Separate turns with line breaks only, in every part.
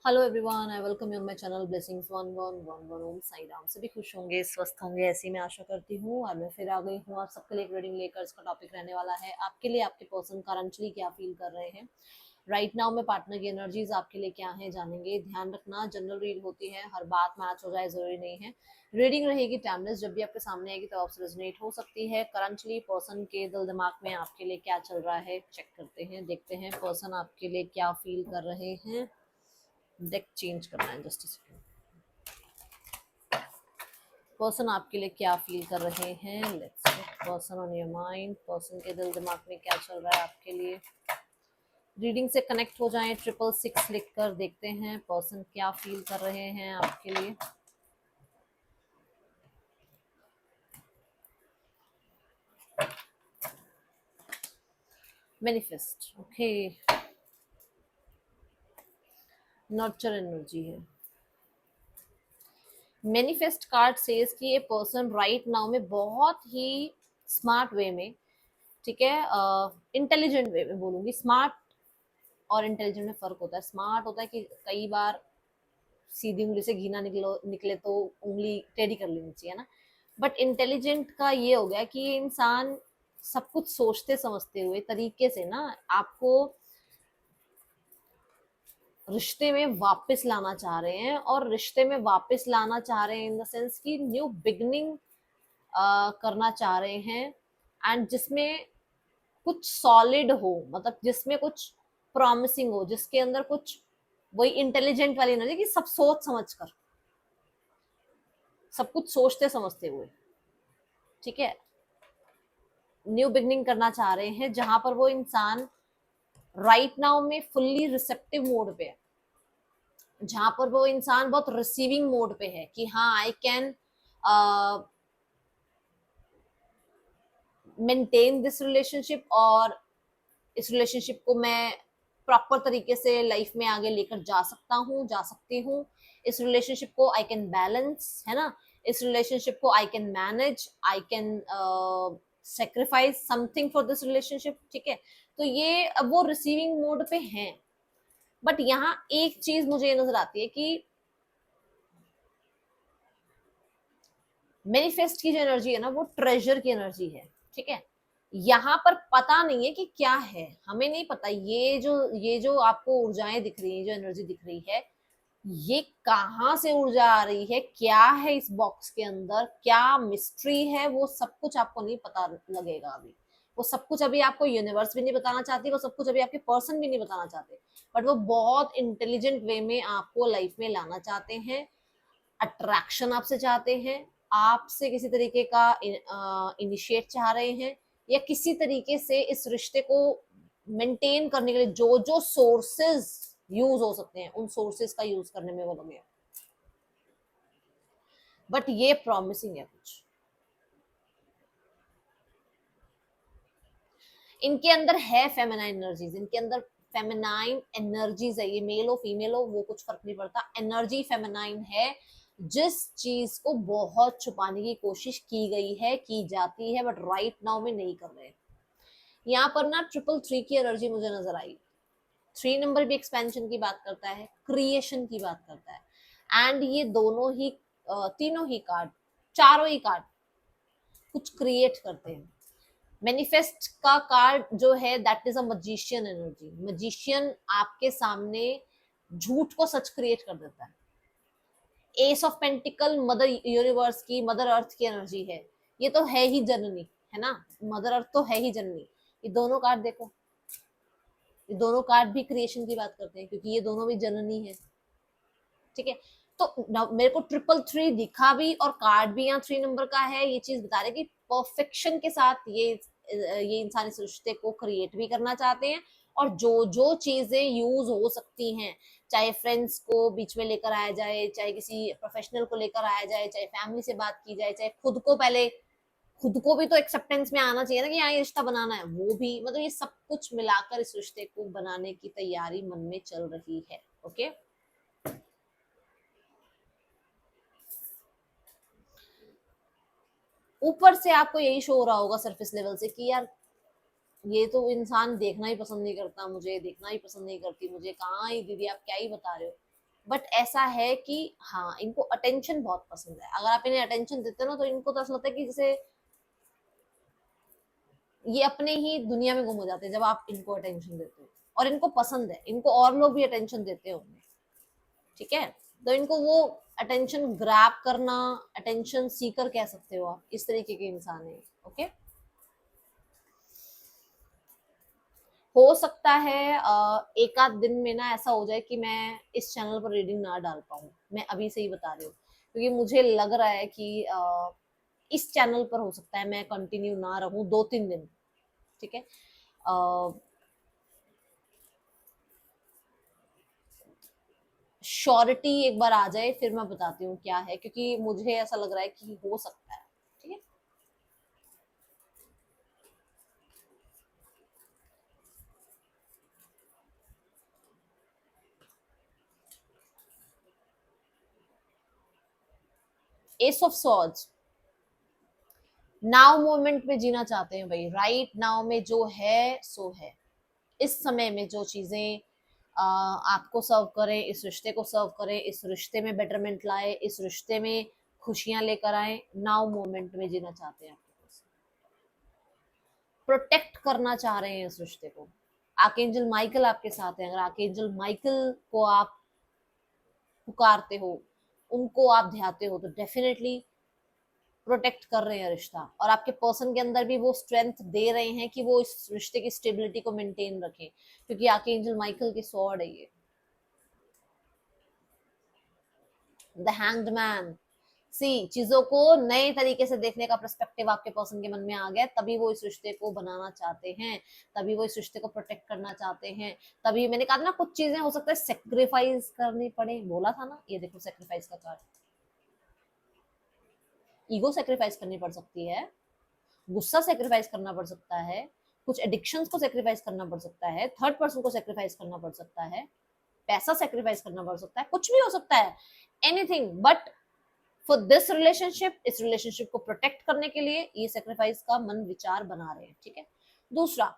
Hello everyone, I welcome you on my channel blessings 1111 ओम साई राम। सभी खुश होंगे, स्वस्थ होंगे, ऐसी मैं आशा करती हूँ। और मैं फिर आ गई हूँ आप सबके लिए एक रीडिंग लेकर। इसका टॉपिक रहने वाला है आपके लिए आपके पर्सन करंटली क्या फील कर रहे हैं राइट नाउ में। पार्टनर की एनर्जीज आपके लिए क्या है जानेंगे। ध्यान रखना, जनरल रीड होती है, हर बात मैच हो जाए जरूरी नहीं है। रीडिंग रहेगी टाइमलेस, जब भी आपके सामने आएगी तो आपसे रेजोनेट हो सकती है। करंटली पर्सन के दिल दिमाग में आपके लिए क्या चल रहा है चेक करते हैं, देखते हैं पर्सन आपके लिए क्या फील कर रहे हैं। डेक चेंज करना है, जस्ट सेकंड। पर्सन आपके लिए क्या फील कर रहे हैं, let's check. Person on your mind, person के दिल दिमाग में क्या चल रहा है आपके लिए। रीडिंग से कनेक्ट हो जाएं, 666 लिख कर देखते हैं पर्सन क्या फील कर रहे हैं आपके लिए। Manifest, okay. नर्चर एनर्जी है। मैनिफेस्ट कार्ड सेज कि ये पर्सन राइट नाउ में बहुत ही स्मार्ट वे में, ठीक है, इंटेलिजेंट वे में बोलूंगी। स्मार्ट और इंटेलिजेंट में फर्क होता है। स्मार्ट होता है कि कई बार सीधी उंगली से घी ना निकले तो उंगली टेढ़ी कर लेनी चाहिए ना। बट इंटेलिजेंट का ये हो गया कि ये इंसान सब कुछ सोचते समझते हुए तरीके से ना आपको रिश्ते में वापस लाना चाह रहे हैं। और रिश्ते में वापस लाना चाह रहे हैं इन द सेंस की न्यू बिगनिंग करना चाह रहे हैं। एंड जिसमें कुछ सॉलिड हो, मतलब जिसमें कुछ प्रॉमिसिंग हो, जिसके अंदर कुछ वही इंटेलिजेंट वाली एनर्जी कि सब सोच समझ कर, सब कुछ सोचते समझते हुए, ठीक है, न्यू बिगनिंग करना चाह रहे हैं। जहां पर वो इंसान राइट नाउ में फुल्ली रिसेप्टिव मोड पे है, जहां पर वो इंसान बहुत रिसीविंग मोड पे है कि हाँ I can maintain this relationship, और इस रिलेशनशिप को मैं प्रॉपर तरीके से लाइफ में आगे लेकर जा सकता हूँ, जा सकती हूँ। इस रिलेशनशिप को आई कैन बैलेंस, है ना। इस रिलेशनशिप को I can manage, I can sacrifice something for this relationship, ठीक है। तो ये अब वो रिसीविंग मोड पे हैं। बट यहाँ एक चीज मुझे ये नजर आती है कि मैनिफेस्ट की जो एनर्जी है ना, वो ट्रेजर की एनर्जी है, ठीक है। यहाँ पर पता नहीं है कि क्या है, हमें नहीं पता। ये जो आपको ऊर्जाएं दिख रही है, जो एनर्जी दिख रही है, ये कहाँ से ऊर्जा आ रही है, क्या है इस बॉक्स के अंदर, क्या मिस्ट्री है, वो सब कुछ आपको नहीं पता लगेगा अभी। वो सब कुछ अभी आपको यूनिवर्स भी नहीं बताना चाहती, वो सब कुछ अभी आपके पर्सन भी नहीं बताना चाहते। बट वो बहुत इंटेलिजेंट वे में आपको लाइफ में लाना चाहते हैं। अट्रैक्शन आपसे चाहते हैं, आपसे किसी तरीके का इनिशिएट चाह रहे हैं, या किसी तरीके से इस रिश्ते को मेंटेन करने के लिए जो जो सोर्सेज यूज हो सकते हैं उन सोर्सेज का यूज करने में वो लगे। बट ये प्रॉमिसिंग है कुछ, इनके अंदर है फेमिनाइन एनर्जीज, इनके अंदर फेमिनाइन एनर्जीज है। ये मेल हो फीमेल हो वो कुछ फर्क नहीं पड़ता, एनर्जी फेमिनाइन है। जिस चीज को बहुत छुपाने की कोशिश की गई है, की जाती है, बट राइट नाउ में नहीं कर रहे। यहाँ पर ना 333 की एनर्जी मुझे नजर आई। 3 नंबर भी एक्सपेंशन की बात करता है, क्रिएशन की बात करता है। एंड ये दोनों ही तीनों ही कार्ड, चारों ही कार्ड कुछ क्रिएट करते हैं। मैनिफेस्ट का कार्ड जो है that is a magician energy. Magician आपके सामने झूठ को सच क्रिएट कर देता है। S of pentacle mother universe की, मदर अर्थ की एनर्जी है। ये तो है ही जननी, है ना। मदर अर्थ तो है ही जननी। ये दोनों कार्ड देखो, ये दोनों कार्ड भी क्रिएशन की बात करते हैं क्योंकि ये दोनों भी जननी है, ठीक है। तो मेरे को 333 दिखा भी और कार्ड भी यहाँ 3 नंबर का है। ये चीज बता रहे कि परफेक्शन के साथ ये इंसान इस रिश्ते को क्रिएट भी करना चाहते हैं। और जो जो चीजें यूज हो सकती हैं, चाहे फ्रेंड्स को बीच में लेकर आया जाए, चाहे किसी प्रोफेशनल को लेकर आया जाए, चाहे फैमिली से बात की जाए, चाहे खुद को पहले, खुद को भी तो एक्सेप्टेंस में आना चाहिए ना कि हाँ ये रिश्ता बनाना है, वो भी, मतलब ये सब कुछ मिलाकर इस रिश्ते को बनाने की तैयारी मन में चल रही है। ओके, ऊपर से आपको यही शो हो रहा होगा सरफेस लेवल से कि यार ये तो इंसान देखना ही पसंद नहीं करता, मुझे देखना ही पसंद नहीं करती, मुझे कहाँ ही दीदी आप क्या ही बता रहे हो। बट ऐसा है कि हाँ, इनको अटेंशन बहुत पसंद है। अगर आप इन्हें अटेंशन देते हो ना, तो इनको तो ऐसा लगता है कि जैसे ये अपने ही दुनिया में गुम हो जाते हैं जब आप इनको अटेंशन देते हो। और इनको पसंद है, इनको और लोग भी अटेंशन देते होंगे, ठीक है। तो इनको वो अटेंशन ग्रैब करना, अटेंशन सीकर कह सकते हो आप, इस तरीके के इंसान है। ओके, हो सकता है एक आध दिन में ना ऐसा हो जाए कि मैं इस चैनल पर रीडिंग ना डाल पाऊँ, मैं अभी से ही बता रही हूँ, क्योंकि मुझे लग रहा है कि इस चैनल पर हो सकता है मैं कंटिन्यू ना रहूं 2-3 दिन, ठीक है। श्योरिटी एक बार आ जाए फिर मैं बताती हूँ क्या है, क्योंकि मुझे ऐसा लग रहा है कि हो सकता है, ठीक है। S of swords, now moment में जीना चाहते हैं भाई, राइट नाउ में जो है सो है। इस समय में जो चीजें आपको सर्व करें, इस रिश्ते को सर्व करें, इस रिश्ते में बेटरमेंट लाए, इस रिश्ते में खुशियां लेकर आए, नाउ मोमेंट में जीना चाहते हैं, प्रोटेक्ट करना चाह रहे हैं इस रिश्ते को। आर्कएंजल माइकल आपके साथ है, अगर आर्कएंजल माइकल को आप पुकारते हो, उनको आप ध्याते हो, तो डेफिनेटली प्रोटेक्ट कर रहे हैं रिश्ता, और आपके पर्सन के अंदर भी वो स्ट्रेंथ दे रहे हैं कि वो इस रिश्ते की स्टेबिलिटी को मेंटेन रखें, क्योंकि आर्कएंजल माइकल की स्वॉर्ड है ये, द हैंग्ड मैन। सी, चीजों को नए तरीके से देखने का पर्सपेक्टिव आपके पर्सन के मन में आ गया, तभी वो इस रिश्ते को बनाना चाहते हैं, तभी वो इस रिश्ते को प्रोटेक्ट करना चाहते हैं। तभी मैंने कहा था ना, कुछ चीजें हो सकता है सेक्रीफाइस करनी पड़े, बोला था ना, ये देखो सेक्रीफाइस का कार्ड, ईगो सेक्रीफाइस करनी पड़ सकती है, गुस्सा सेक्रीफाइस करना पड़ सकता है, कुछ एडिक्शंस को सेक्रीफाइस करना पड़ सकता है, थर्ड पर्सन को सेक्रीफाइस करना पड़ सकता है, पैसा सेक्रीफाइस करना पड़ सकता है, कुछ भी हो सकता है, anything. But for this relationship, इस रिलेशनशिप को प्रोटेक्ट करने के लिए ये सेक्रीफाइस का मन विचार बना रहे हैं, ठीक है। दूसरा,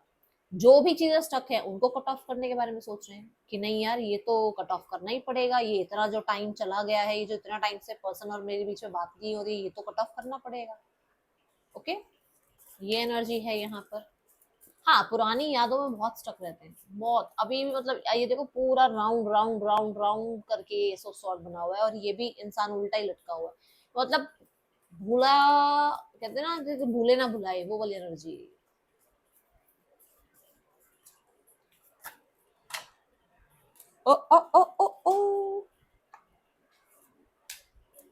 जो भी चीजें स्टक है उनको कट ऑफ करने के बारे में सोच रहे हैं कि नहीं यार, ये तो कट ऑफ करना ही पड़ेगा, ये इतना जो टाइम चला गया है, ये जो इतना टाइम से पर्सन और मेरे बीच में बात नहीं हो रही, ये तो कट ऑफ करना पड़ेगा। ओके, ये एनर्जी है यहाँ पर। हाँ, पुरानी यादों में बहुत स्टक रहते हैं, बहुत। अभी भी मतलब ये देखो, पूरा राउंड राउंड राउंड राउंड करके ये सॉर्ट बना हुआ है, और ये भी इंसान उल्टा ही लटका हुआ है, मतलब भूला, कहते हैं ना, जैसे भूले ना भुलाए, वो वाली एनर्जी। ओ ओ ओ ओ ओ,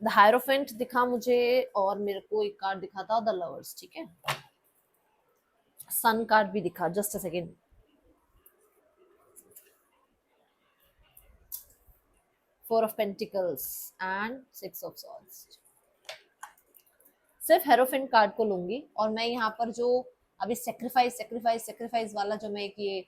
द हायरोफेंट दिखा मुझे, और मेरे को एक कार्ड दिखा था द लवर्स, ठीक है। सन कार्ड भी दिखा, just a second. Four of pentacles and six of swords. सिर्फ हेरोफेंट कार्ड को लूंगी, और मैं यहाँ पर जो अभी सेक्रीफाइस सेक्रीफाइस सेक्रीफाइस वाला जो मैं एक ये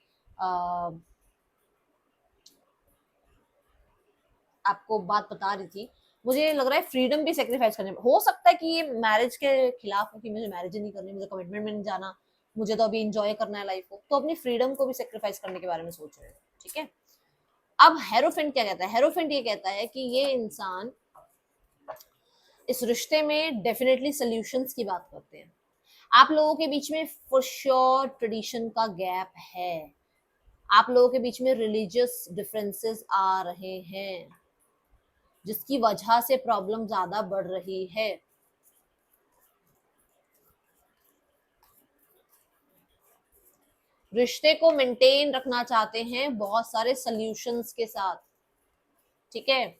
आपको बात बता रही थी, मुझे लग रहा है फ्रीडम भी सेक्रीफाइस करने हो सकता है कि ये मैरिज के खिलाफ हो, कि मुझे मैरिज ही नहीं करनी, मुझे कमिटमेंट में नहीं जाना, मुझे तो अभी इंजॉय करना है लाइफ को, तो अपनी फ्रीडम को भी सेक्रीफाइस करने के बारे में सोच रहे हैं, ठीक है। अब हेरोफेंट क्या कहता है, हेरोफेंट ये कहता है कि ये इंसान इस रिश्ते में डेफिनेटली सोल्यूशंस की बात करते हैं। आप लोगों के बीच में फॉर श्योर ट्रेडिशन का गैप है, आप लोगों के बीच में रिलीजियस डिफरेंसेस आ रहे हैं, जिसकी वजह से प्रॉब्लम ज्यादा बढ़ रही है। रिश्ते को मेंटेन रखना चाहते हैं बहुत सारे सॉल्यूशंस के साथ, ठीक है।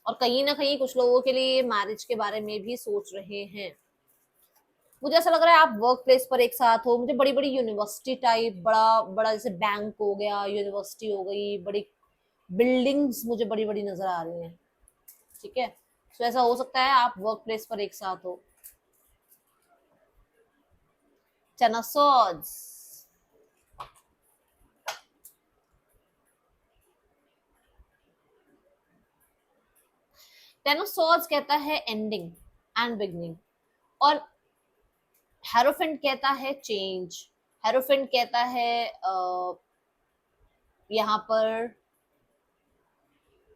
और कहीं ना कहीं कुछ लोगों के लिए मैरिज के बारे में भी सोच रहे हैं। मुझे ऐसा लग रहा है आप वर्क प्लेस पर एक साथ हो, मुझे बड़ी बड़ी यूनिवर्सिटी टाइप, बड़ा बड़ा जैसे बैंक हो गया, यूनिवर्सिटी हो गई, बड़ी बिल्डिंग्स मुझे बड़ी बड़ी नजर आ रही हैं, ठीक है। तो ऐसा हो सकता है आप वर्क प्लेस पर एक साथ हो। Ten of swords, ten of swords कहता है एंडिंग एंड बिगनिंग, और हेरोफेंट कहता है चेंज। हेरोफेंट कहता है यहाँ पर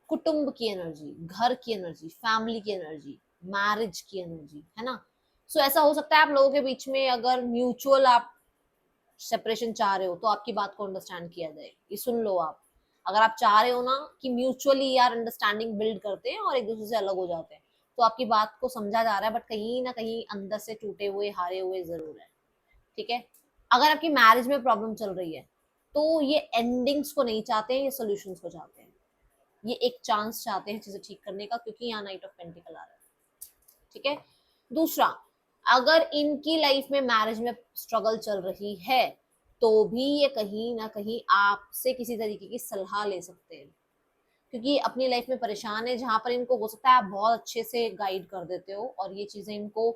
कुटुंब की एनर्जी, घर की एनर्जी, फैमिली की एनर्जी, मैरिज की एनर्जी, है ना। सो ऐसा हो सकता है आप लोगों के बीच में अगर म्यूचुअल आप सेपरेशन चाह रहे हो तो आपकी बात को अंडरस्टैंड किया जाए, ये सुन लो आप। अगर आप चाह रहे हो ना कि म्यूचुअली यार अंडरस्टैंडिंग बिल्ड करते हैं और एक दूसरे से अलग हो जाते हैं, तो आपकी बात को समझा जा रहा है, बट कहीं ना कहीं अंदर से टूटे हुए हारे हुए जरूर है, ठीक है। अगर आपकी मैरिज में प्रॉब्लम चल रही है तो ये एंडिंग्स को नहीं चाहते हैं, ये सोल्यूशंस को चाहते हैं, ये एक चांस चाहते हैं चीजें ठीक करने का, क्योंकि यहाँ नाइट ऑफ पेंटिकल आ रहा है, ठीक है। दूसरा, अगर इनकी लाइफ में मैरिज में स्ट्रगल चल रही है तो भी ये कहीं ना कहीं आपसे किसी तरीके की सलाह ले सकते हैं, क्योंकि अपनी लाइफ में परेशान है, जहां पर इनको हो सकता है आप बहुत अच्छे से गाइड कर देते हो और ये चीजें इनको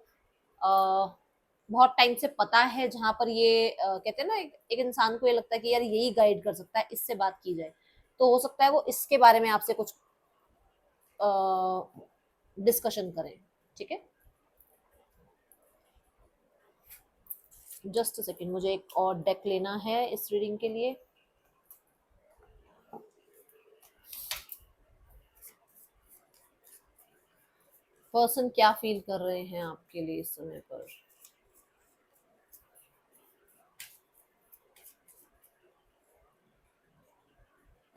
बहुत टाइम से पता है, जहां पर ये कहते हैं ना एक इंसान को ये लगता है कि यार यही गाइड कर सकता है, इससे बात की जाए, तो हो सकता है वो इसके बारे में आपसे कुछ डिस्कशन करें, ठीक है। जस्ट सेकेंड, मुझे एक और डेक लेना है इस रीडिंग के लिए। पर्सन क्या फील कर रहे हैं आपके लिए इस समय पर।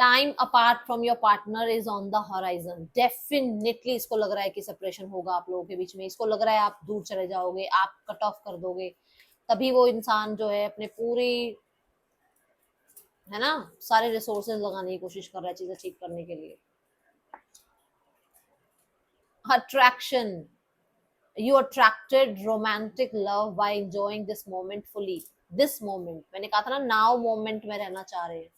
Time apart from your partner is on the horizon, definitely इसको लग रहा है कि सेपरेशन होगा आप लोगों के बीच में, इसको लग रहा है आप दूर चले जाओगे, आप कट ऑफ कर दोगे, तभी वो इंसान जो है अपने पूरी, है ना, सारे रिसोर्सेज लगाने की कोशिश कर रहा है चीजें ठीक करने के लिए। Attraction, you attracted romantic love by enjoying this moment fully, this moment, मैंने कहा था ना नाउ मोमेंट में रहना चाह रहे हैं।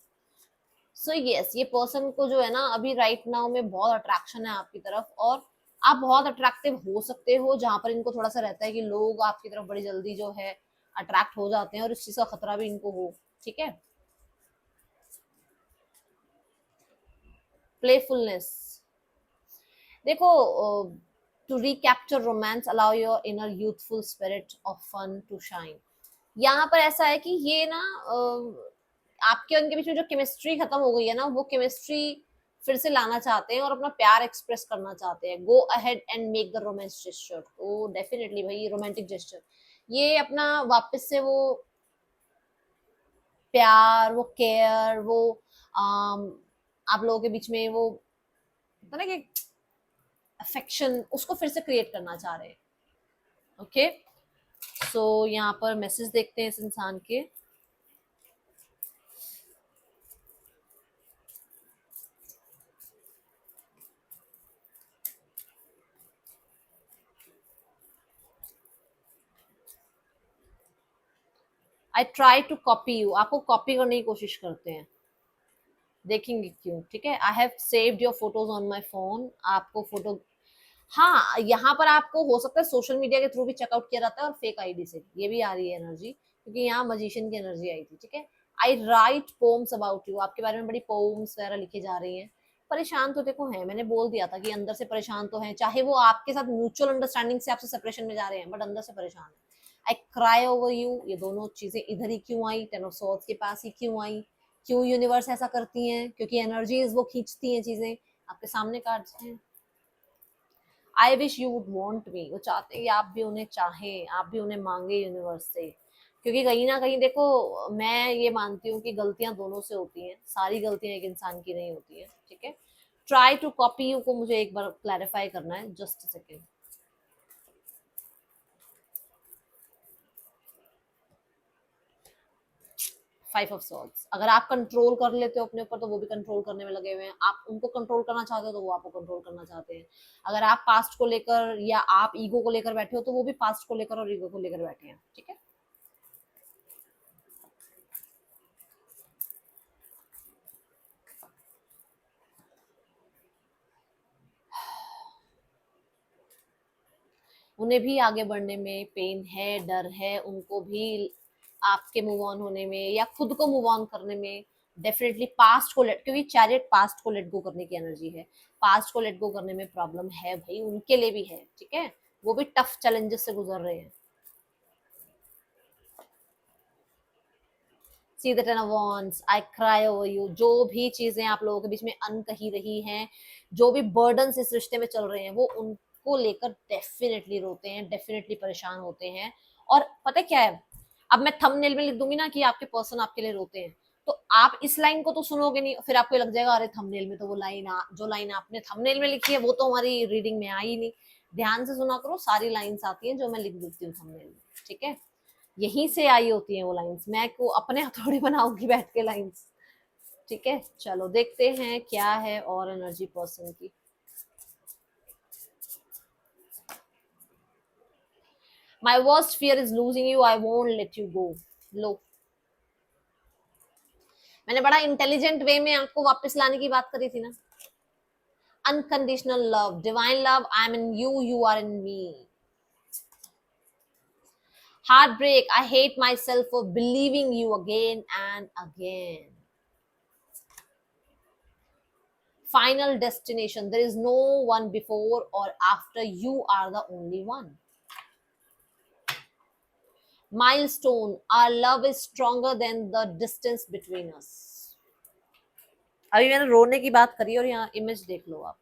सो यस, ये पर्सन को जो है ना अभी राइट नाउ में बहुत अट्रैक्शन है आपकी तरफ, और आप बहुत अट्रैक्टिव हो सकते हो, जहां पर इनको थोड़ा सा रहता है कि लोग आपकी तरफ बड़ी जल्दी जो है अट्रैक्ट हो जाते हैं और इस चीज का खतरा भी इनको हो, ठीक है। प्लेफुलनेस, देखो, to recapture romance allow your inner youthful spirit of fun to shine. यहाँ पर ऐसा है कि ये ना आपके उनके बीच में जो केमिस्ट्री खत्म हो गई है ना, वो केमिस्ट्री फिर से लाना चाहते हैं और अपना प्यार एक्सप्रेस करना चाहते हैं। Go ahead and make the romance gesture, तो डेफिनेटली भाई रोमांटिक जेस्चर, ये अपना वापस से वो प्यार, वो केयर, वो आप लोगों के बीच में वो होता ना कि अफेक्शन, उसको फिर से क्रिएट करना चाह रहे हैं, ओके। सो यहाँ पर मैसेज देखते हैं इस इंसान के। I try to copy you, आपको कॉपी करने की कोशिश करते हैं, देखेंगे क्यों, ठीक है। I have saved your photos on my phone, आपको फोटो, हाँ यहाँ पर आपको हो सकता है सोशल मीडिया के थ्रू भी चेकआउट किया जाता है और फेक आईडी से, ये भी आ रही है एनर्जी, क्योंकि यहाँ मजिशियन की एनर्जी आई थी, ठीक है। आई राइट पोम्स अबाउट यू, आपके बारे में बड़ी पोम्स वगैरह लिखी जा रही हैं। परेशान तो देखो है, मैंने बोल दिया था कि अंदर से परेशान तो है, चाहे वो आपके साथ म्यूचुअल अंडरस्टैंडिंग से आपसे सेपरेशन में जा रहे हैं, बट अंदर से परेशान है। आई क्राई ओवर यू, ये दोनों चीजें इधर ही क्यों आई, टेन ऑफ सॉर्ड्स के पास ही क्यों आई, क्यों यूनिवर्स ऐसा करती हैं, क्योंकि एनर्जीज वो खींचती हैं चीजें। आपके सामने कार्ड्स हैं। I wish you would want me, वो चाहते हैं कि आप भी उन्हें चाहें, आप भी उन्हें मांगे यूनिवर्स से, क्योंकि कहीं ना कहीं देखो, मैं ये मानती हूँ कि गलतियां दोनों से होती हैं, सारी गलतियां एक इंसान की नहीं होती है, ठीक है। ट्राई टू कॉपी यू को मुझे एक बार क्लैरिफाई करना है, just second. Five of swords, अगर आप कंट्रोल कर लेते हो अपने ऊपर तो वो भी कंट्रोल करने में लगे हुए हैं, आप उनको कंट्रोल करना चाहते हो तो वो आपको कंट्रोल करना चाहते हैं। अगर आप पास्ट को लेकर या आप ईगो को लेकर बैठे हो तो वो भी पास्ट को लेकर और ईगो को लेकर बैठे हैं, ठीक है। उन्हें भी आगे बढ़ने में पेन है, डर है, उनको भी आपके मूव ऑन होने में या खुद को मूव ऑन करने में डेफिनेटली पास्ट को लेट, क्योंकि चैरियट पास्ट को लेट गो करने की एनर्जी है, पास्ट को लेट गो करने में प्रॉब्लम है भाई, उनके लिए भी है, ठीक है। वो भी टफ चैलेंजेस से गुजर रहे हैं। See the ten of wands, I cry over you. जो भी चीजें आप लोगों के बीच में अनकही रही हैं, जो भी बर्डन्स इस रिश्ते में चल रहे हैं, वो उनको लेकर डेफिनेटली रोते हैं, डेफिनेटली परेशान होते हैं। और पता है क्या है, अब मैं थंबनेल में लिख दूंगी ना कि आपके पर्सन आपके लिए रोते हैं, तो आप इस लाइन को तो सुनोगे नहीं, फिर आपको लग जाएगा अरे थंबनेल में तो वो लाइन जो लाइन आपने थंबनेल में लिखी है वो तो हमारी रीडिंग में आई नहीं। ध्यान से सुना करो, सारी लाइंस आती हैं जो मैं लिख देती हूँ थंबनेल में, ठीक है। यहीं से आई होती हैं वो लाइंस, मैं को अपने थोड़ी बनाऊंगी बैठ के लाइंस, ठीक है। चलो देखते हैं क्या है और एनर्जी पर्सन की। My worst fear is losing you, I won't let you go. लो, मैंने बड़ा इंटेलिजेंट वे में आपको वापस लाने की बात करी थी ना। Unconditional love, divine love, I am in you, you are in me. Heartbreak, I hate myself for believing you again and again. Final destination, there is no one before or after, you are the only one. Milestone, our love is stronger than the distance between us. अभी मैंने रोने की बात करी और यहाँ image देख लो आप।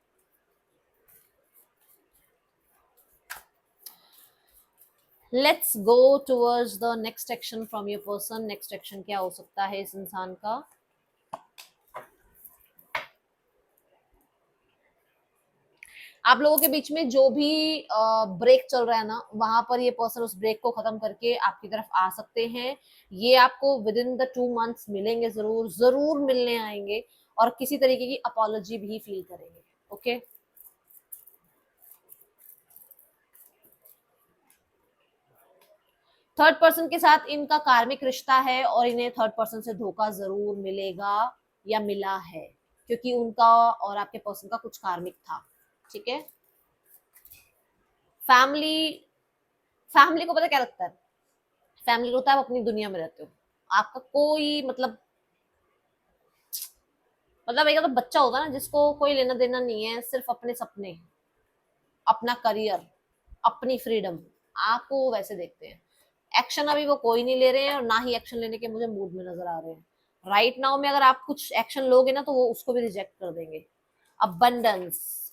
Let's go towards the next action from your person. Next action क्या हो सकता है इस इंसान का? आप लोगों के बीच में जो भी ब्रेक चल रहा है ना, वहां पर ये पर्सन उस ब्रेक को खत्म करके आपकी तरफ आ सकते हैं। ये आपको विद इन द 2 मंथ्स मिलेंगे, जरूर जरूर मिलने आएंगे और किसी तरीके की अपॉलॉजी भी फील करेंगे। ओके, थर्ड पर्सन के साथ इनका कार्मिक रिश्ता है और इन्हें थर्ड पर्सन से धोखा जरूर मिलेगा या मिला है, क्योंकि उनका और आपके पर्सन का कुछ कार्मिक था, ठीक है। फैमिली, फैमिली को पता क्या लगता है, फैमिली होता है आप अपनी दुनिया में रहते हो, आपका कोई मतलब एक तो बच्चा होता है ना जिसको कोई लेना देना नहीं है, सिर्फ अपने सपने, अपना करियर, अपनी फ्रीडम, आपको वो वैसे देखते हैं। एक्शन अभी वो कोई नहीं ले रहे हैं और ना ही एक्शन लेने के मुझे मूड में नजर आ रहे हैं। राइट नाउ में अगर आप कुछ एक्शन लोगे ना तो वो उसको भी रिजेक्ट कर देंगे। Abundance,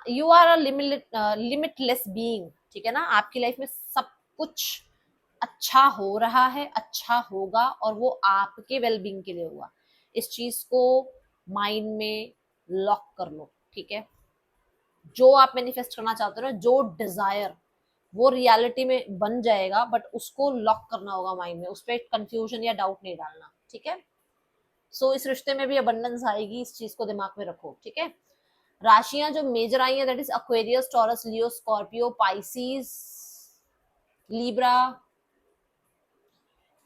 you are a limitless being, ठीक है ना। आपकी लाइफ में सब कुछ अच्छा हो रहा है, अच्छा होगा और वो आपके वेलबींग के लिए हुआ। इस चीज को माइंड में लॉक कर लो, ठीक है। जो आप मैनिफेस्ट करना चाहते हो ना, जो डिजायर, वो रियलिटी में बन जाएगा, बट उसको लॉक करना होगा माइंड में, उस पर कंफ्यूजन या डाउट नहीं डालना, ठीक है। सो इस रिश्ते में भी अबंडेंस आएगी, इस चीज को दिमाग में रखो, ठीक है। राशियां जो मेजर आई हैं that is Aquarius, taurus, Leo, Scorpio, Pisces, Libra,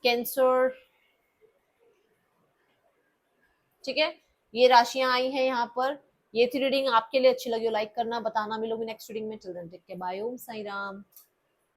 cancer, ठीक है। ये राशियां आई हैं यहाँ पर। ये थी रीडिंग, आपके लिए अच्छी लगी हो लाइक करना, बताना। मिलोगी नेक्स्ट रीडिंग में, चिल्ड्रन टेक के, बाय, ओम साई राम।